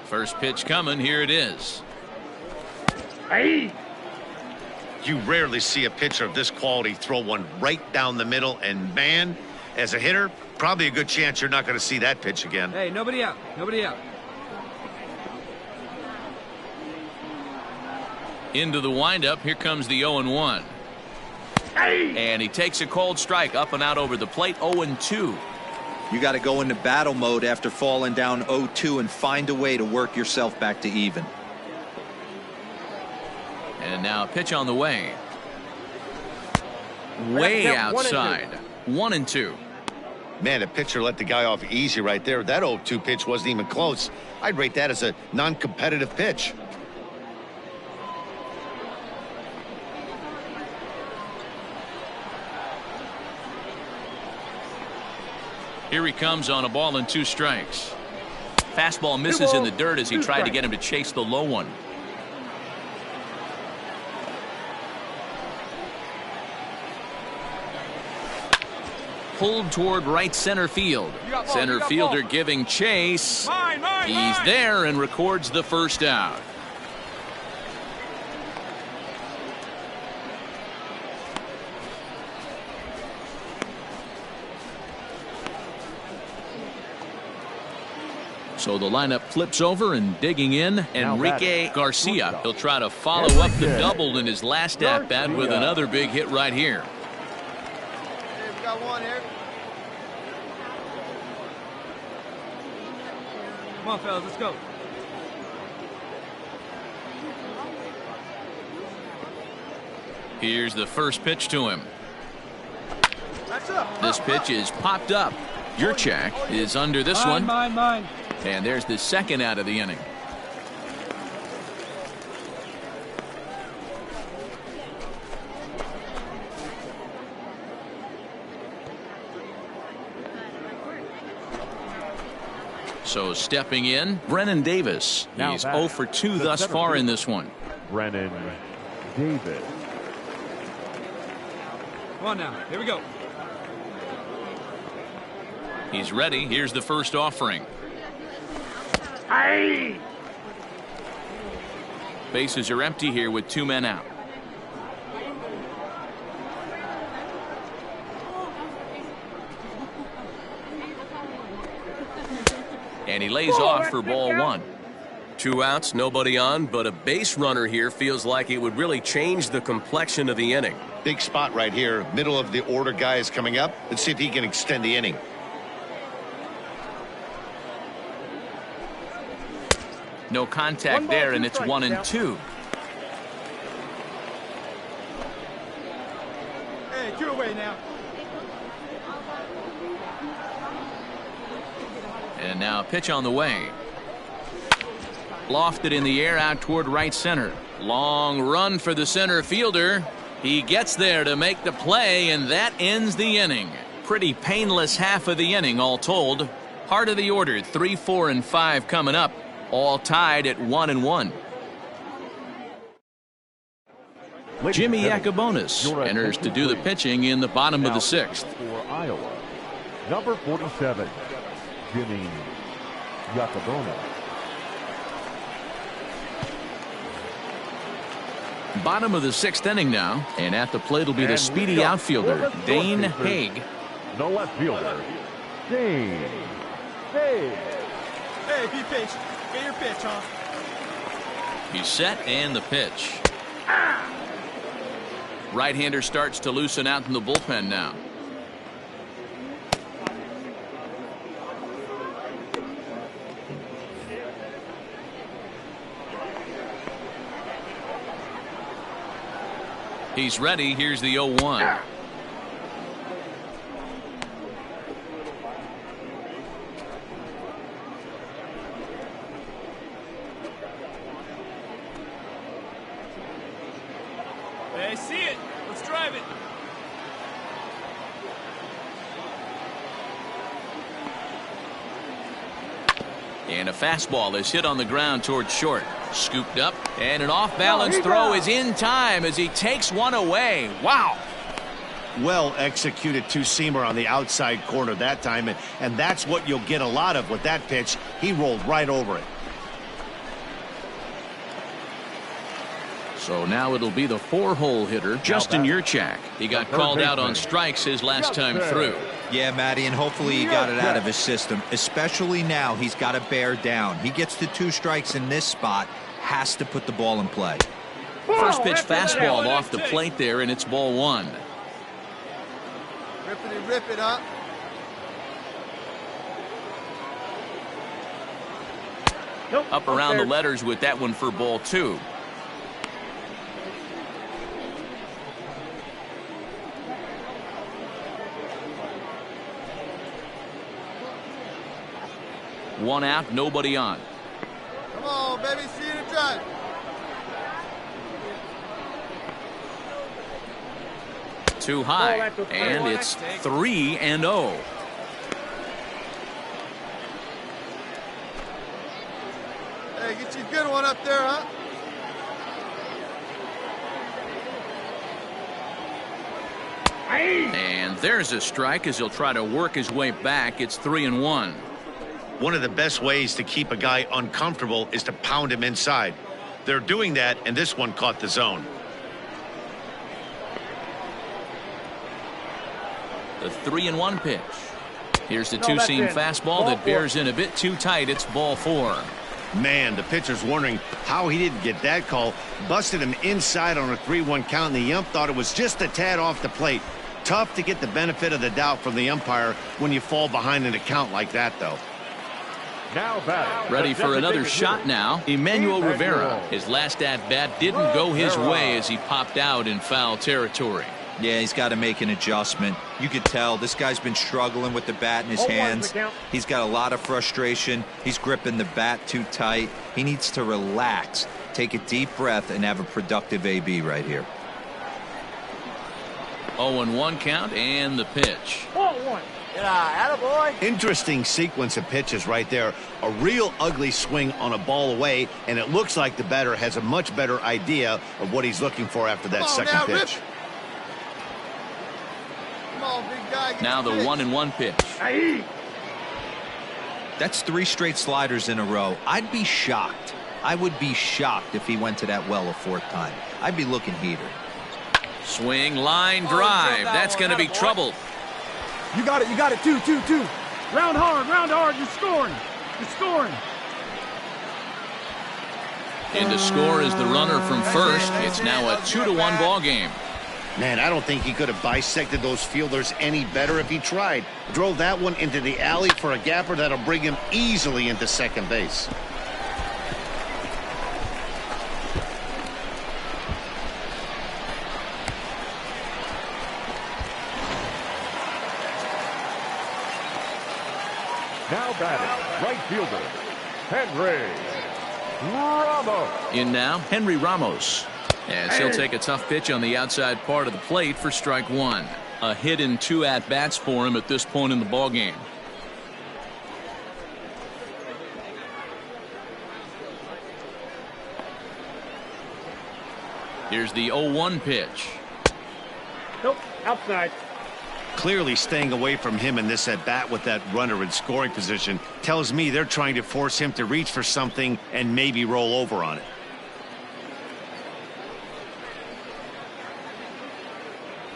First pitch coming, here it is. Hey. You rarely see a pitcher of this quality throw one right down the middle, and man, as a hitter, probably a good chance you're not going to see that pitch again. Hey, nobody out. Nobody out. Into the windup, here comes the 0-1. And he takes a cold strike up and out over the plate, 0-2. You got to go into battle mode after falling down 0-2 and find a way to work yourself back to even. And now a pitch on the way. Way outside. 1-2. Man, the pitcher let the guy off easy right there. That 0-2 pitch wasn't even close. I'd rate that as a non-competitive pitch. Here he comes on a ball and 2 strikes. Fastball misses in the dirt as he tried to get him to chase the low one. Pulled toward right center field. Center fielder giving chase. He's there and records the first out. So the lineup flips over, and digging in, Enrique Garcia. He'll try to follow up the double in his last at-bat with another big hit right here. Hey, we got one here. Come on, fellas, let's go. Here's the first pitch to him. That's up. This pitch is popped up. Yurchak is under this one. Mine. And there's the second out of the inning. So stepping in, Brennan Davis. He's 0 for 2 thus far in this one. Brennan Davis. Come on now. Here we go. He's ready. Here's the first offering. Hey. Bases are empty here with 2 men out. And he lays off for ball 1. 2 outs, nobody on, but a base runner here feels like it would really change the complexion of the inning. Big spot right here. Middle of the order guy is coming up. Let's see if he can extend the inning. No contact there, and it's 1-2. Hey, 2 away now. And now a pitch on the way. Lofted in the air out toward right center. Long run for the center fielder. He gets there to make the play, and that ends the inning. Pretty painless half of the inning, all told. Heart of the order, 3, 4, and 5 coming up. All tied at 1-1. Jimmy Yacobonis enters to do the pitching in the bottom of the 6th. For Iowa, number 47, Jimmy Yacobonis. Bottom of the 6th inning now, and at the plate will be the speedy outfielder, Dane Haig. The left fielder, Dane Haig. Hey, be patient. Get your pitch, huh? He's set, and the pitch. Right-hander starts to loosen out in the bullpen now. He's ready. Here's the 0-1. Hey, I see it. Let's drive it. And a fastball is hit on the ground towards short. Scooped up, and an off-balance throw is in time as he takes one away. Wow. Well executed two-seamer on the outside corner that time, and that's what you'll get a lot of with that pitch. He rolled right over it. So now it'll be the 4-hole hitter, Justin Yurchak. He got called out on strikes his last time through. Yeah, Matty, and hopefully he got it out of his system. Especially now, he's got to bear down. He gets to 2 strikes in this spot, has to put the ball in play. First pitch fastball off the plate there, and it's ball 1. Rip it up. Up around the letters with that one for ball 2. One out, nobody on. Come on, baby, see you to drive. Too high, and it's 3-0. Hey, get you a good one up there, huh? And there's a strike as he'll try to work his way back. It's 3-1. One of the best ways to keep a guy uncomfortable is to pound him inside. They're doing that, and this one caught the zone. The 3-1 pitch. Here's the two-seam fastball that bears in a bit too tight. It's ball 4. Man, the pitcher's wondering how he didn't get that call. Busted him inside on a 3-1 count, and the ump thought it was just a tad off the plate. Tough to get the benefit of the doubt from the umpire when you fall behind in a count like that, though. Now batting. Ready for another shot now. Emmanuel Rivera. His last at-bat didn't go his way as he popped out in foul territory. Yeah, he's got to make an adjustment. You could tell this guy's been struggling with the bat in his hands. He's got a lot of frustration. He's gripping the bat too tight. He needs to relax, take a deep breath, and have a productive AB right here. 0-1 count and the pitch. 0-1. Interesting sequence of pitches right there. A real ugly swing on a ball away, and it looks like the batter has a much better idea of what he's looking for after that second pitch. Come on, big guy. Now the 1-1 pitch. That's 3 straight sliders in a row. I'd be shocked. I would be shocked if he went to that well a 4th time. I'd be looking heater. Swing, line, drive. That's going to be trouble. You got it, 2-2-2. Round hard, you're scoring. In to score is the runner from first. It's now a 2-1 ball game. Man, I don't think he could have bisected those fielders any better if he tried. Drove that one into the alley for a gapper that'll bring him easily into second base. Now batting, right fielder, Henry Ramos. In now, Henry Ramos. As he'll take a tough pitch on the outside part of the plate for strike 1. A hit in 2 at-bats for him at this point in the ballgame. Here's the 0-1 pitch. Nope, outside. Clearly staying away from him in this at-bat with that runner in scoring position tells me they're trying to force him to reach for something and maybe roll over on it.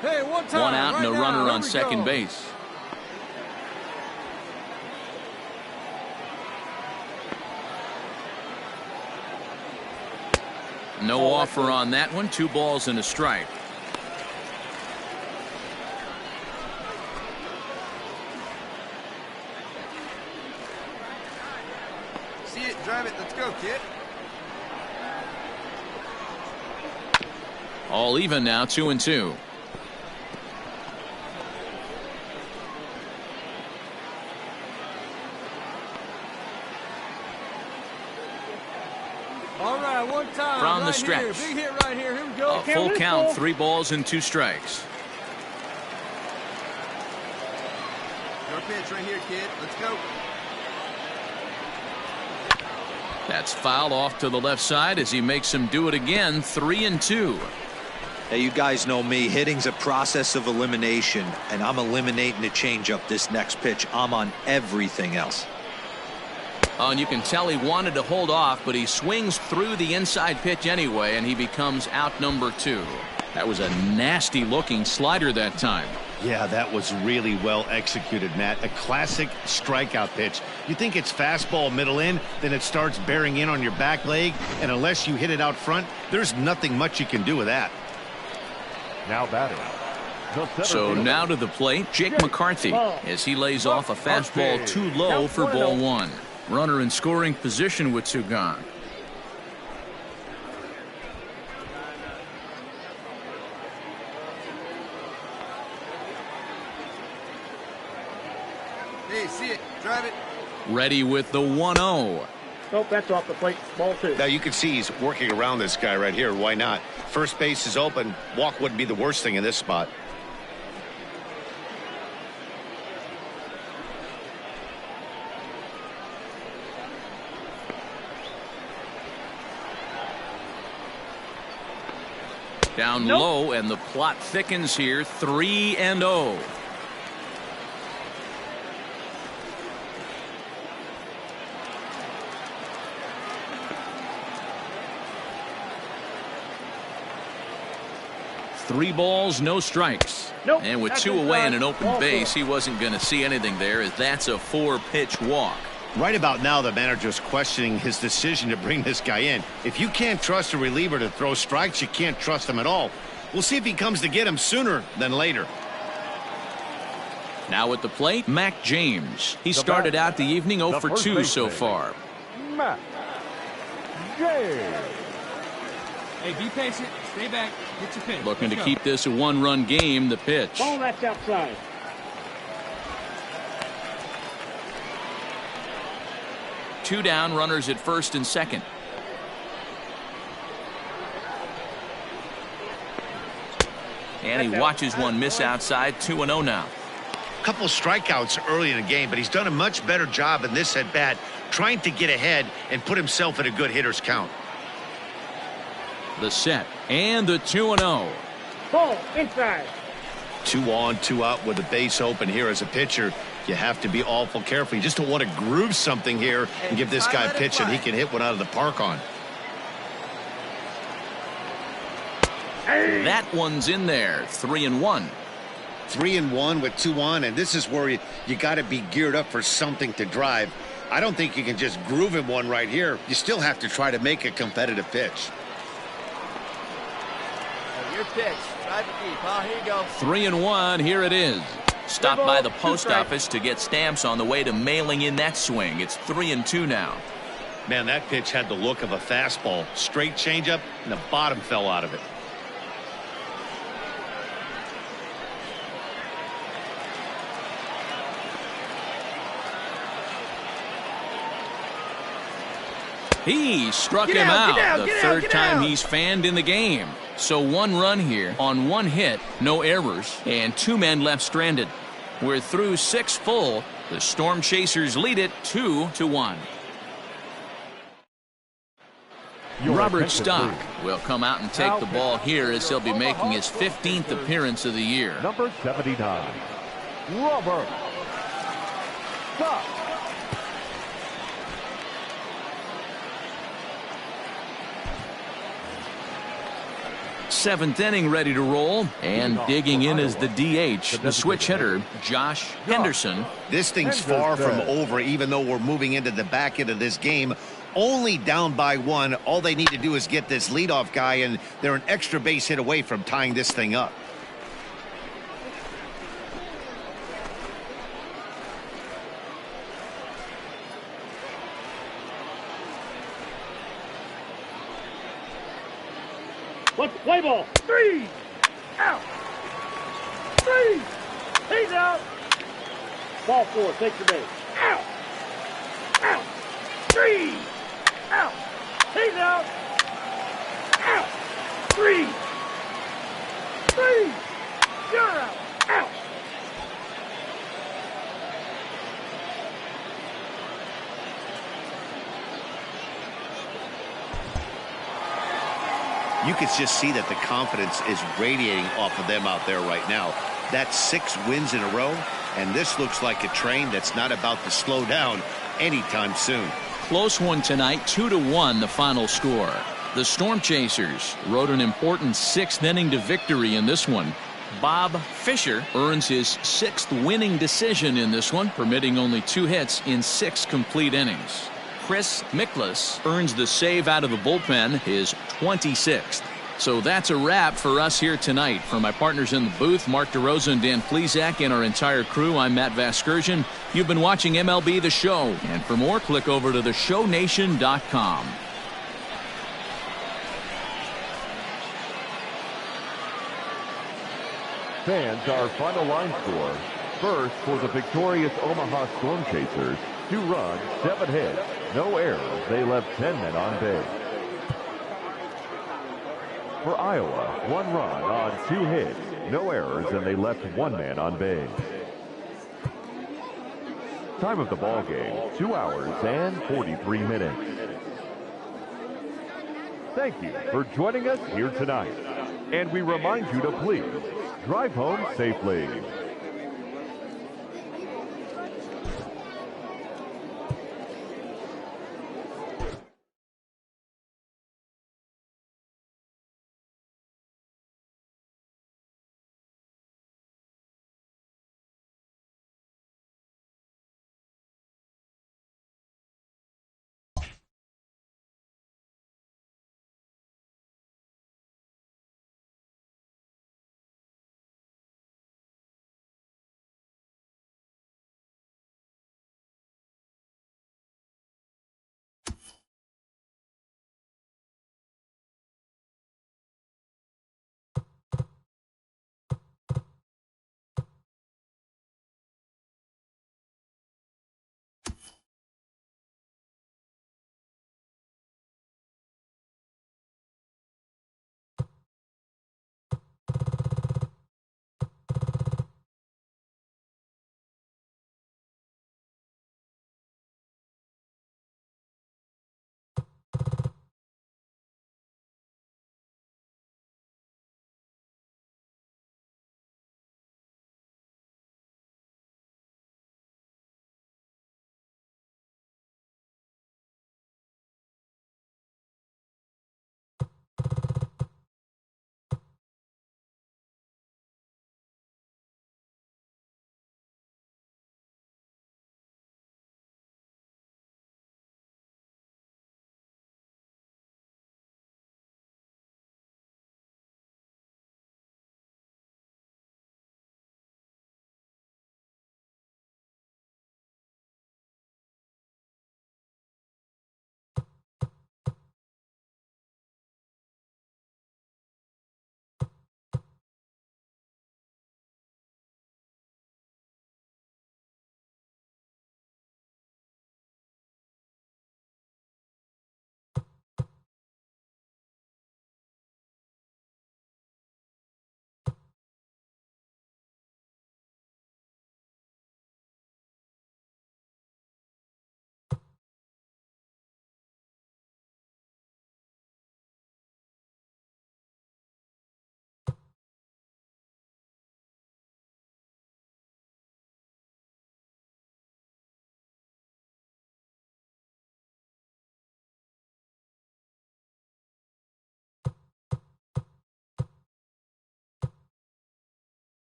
Hey, one time. One out and a runner on second base. No offer on that one. 2 balls and a strike. See it, drive it. Let's go, kid. All even now, 2-2. All right, one time. From the right stretch. Here. Big hit right here. Here we go. A full count, 3 balls and 2 strikes. Your pitch right here, kid. Let's go. That's fouled off to the left side as he makes him do it again. 3-2. Hey, you guys know me. Hitting's a process of elimination, and I'm eliminating the changeup this next pitch. I'm on everything else. Oh, and you can tell he wanted to hold off, but he swings through the inside pitch anyway, and he becomes out number 2. That was a nasty-looking slider that time. Yeah, that was really well executed, Matt. A classic strikeout pitch. You think it's fastball middle in, then it starts bearing in on your back leg, and unless you hit it out front, there's nothing much you can do with that. Now batting. So now to the plate, Jake McCarthy, as he lays off a fastball too low for ball 1. Runner in scoring position with 2 gone. Hey, see it. Drive it. Ready with the 1-0. Nope, that's off the plate. Ball 2. Now you can see he's working around this guy right here. Why not? First base is open. Walk wouldn't be the worst thing in this spot. Down low, and the plot thickens here. 3-0. Three balls, no strikes. Nope, and with 2 away and an open base, he wasn't going to see anything there, as that's a 4-pitch walk. Right about now, the manager's questioning his decision to bring this guy in. If you can't trust a reliever to throw strikes, you can't trust him at all. We'll see if he comes to get him sooner than later. Now at the plate, Mac James. He started out the evening 0 for 2 so far. Mac James. Hey, be patient. Stay back. Get your pitch. Looking to keep this a 1-run game. The pitch. Ball, that's outside. Two down, runners at first and second. And he watches one miss outside. 2-0 now. Couple strikeouts early in the game, but he's done a much better job in this at bat, trying to get ahead and put himself in a good hitter's count. The set and the 2-0. Ball inside. 2 on, 2 out with the base open here as a pitcher. You have to be awful careful. You just don't want to groove something here and give this guy a pitch that he can hit one out of the park on. That one's in there. 3-1. 3-1 with 2 on, and this is where you got to be geared up for something to drive. I don't think you can just groove him one right here. You still have to try to make a competitive pitch. Your pitch. Drive it deep. Oh, here you go. 3-1. Here it is. Stopped by the post office to get stamps on the way to mailing in that swing. It's 3-2 now. Man, that pitch had the look of a fastball. Straight changeup, and the bottom fell out of it. He struck him out. The third time he's fanned in the game. So 1 run here on 1 hit, no errors, and 2 men left stranded. We're through 6 full. The Storm Chasers lead it 2-1. Robert Stock will come out and take the ball here as he'll be making his 15th appearance of the year. Number 79, Robert Stock. Seventh inning ready to roll, and digging in is the DH, the switch hitter, Josh Henderson. This thing's far from over, even though we're moving into the back end of this game. Only down by 1. All they need to do is get this leadoff guy, and they're an extra base hit away from tying this thing up. Let's play ball. 3 out. 3. He's out. Ball 4. Take the base. Out. Out. 3 out. He's out. Out. 3. 3. You're out. Out. You can just see that the confidence is radiating off of them out there right now. That's 6 wins in a row, and this looks like a train that's not about to slow down anytime soon. close one tonight, 2-1 the final score. The Storm Chasers rode an important 6th inning to victory in this one. Bob Fisher earns his 6th winning decision in this one, permitting only 2 hits in 6 complete innings. Chris Miklas earns the save out of the bullpen, his 26th. So that's a wrap for us here tonight. For my partners in the booth, Mark DeRosa and Dan Plesac, and our entire crew, I'm Matt Vasgersian. You've been watching MLB The Show. And for more, click over to theshownation.com. Fans, our final line score. First, for the victorious Omaha Storm Chasers, 2 runs, 7 hits, no errors. They left 10 men on base. For Iowa, 1 run on 2 hits, no errors, and they left 1 man on base. Time of the ball game, 2 hours and 43 minutes. Thank you for joining us here tonight. And we remind you to please drive home safely.